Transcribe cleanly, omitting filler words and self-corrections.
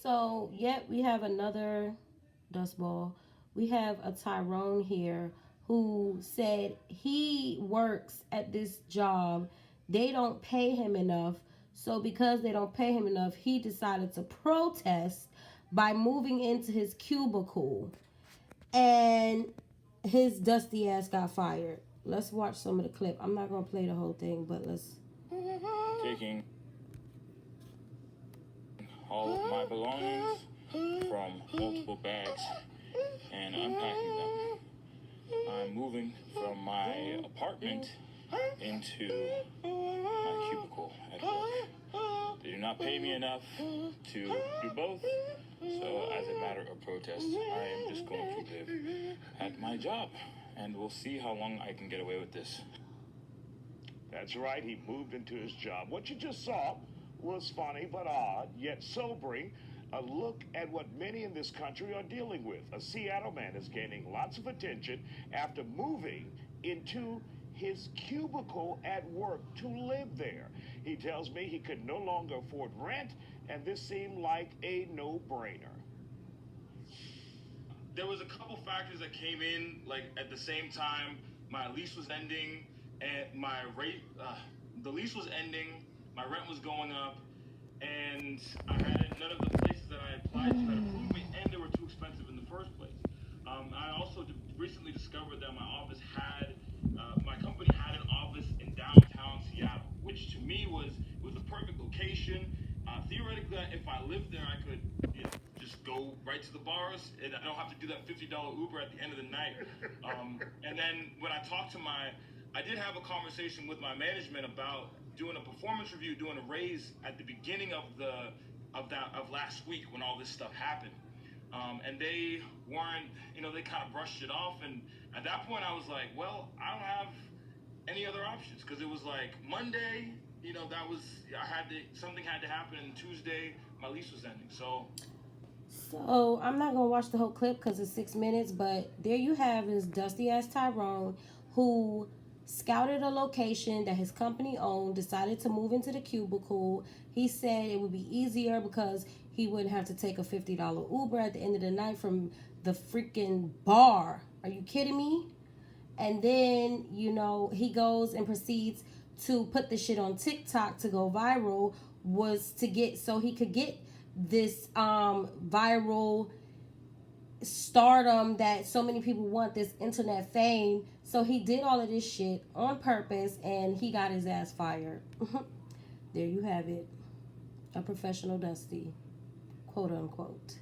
So, yet we have another dust ball. We have a Tyrone here who said he works at this job. They don't pay him enough. So, because they don't pay him enough, he decided to protest by moving into his cubicle. And his dusty ass got fired. Let's watch some of the clip. I'm not going to play the whole thing, but let's. Taking all of my belongings from multiple bags and unpacking them. I'm moving from my apartment into my cubicle at work. They do not pay me enough to do both, so as a matter of protest, I am just going to live at my job, and we'll see how long I can get away with this. That's right, he moved into his job. What you just saw was funny but odd, yet sobering. A look at what many in this country are dealing with. A Seattle man is gaining lots of attention after moving into his cubicle at work to live there. He tells me he could no longer afford rent, and this seemed like a no-brainer. There was a couple factors that came in, like at the same time. My lease was ending, and my rate, the lease was ending, my rent was going up, and I had none of the places that I applied to had approved me, and they were too expensive in the first place. I also recently discovered that my company had an office in downtown Seattle, which to me was a perfect location. Theoretically, if I lived there, I could just go right to the bars, and I don't have to do that $50 Uber at the end of the night. And then when I did have a conversation with my management about doing a performance review, doing a raise at the beginning of last week when all this stuff happened. And they weren't, they kind of brushed it off. And at that point, I was like, well, I don't have any other options, because it was like Monday, something had to happen, and Tuesday my lease was ending. So I'm not gonna watch the whole clip because it's 6 minutes, but there you have this dusty ass Tyrone who scouted a location that his company owned, decided to move into the cubicle. He said it would be easier because he wouldn't have to take a $50 Uber at the end of the night from the freaking bar. Are you kidding me? And then, he goes and proceeds to put the shit on TikTok to go viral, was to get, so he could get this viral stardom that so many people want, this internet fame. So he did all of this shit on purpose, and he got his ass fired. There you have it. A professional Dusty, quote unquote.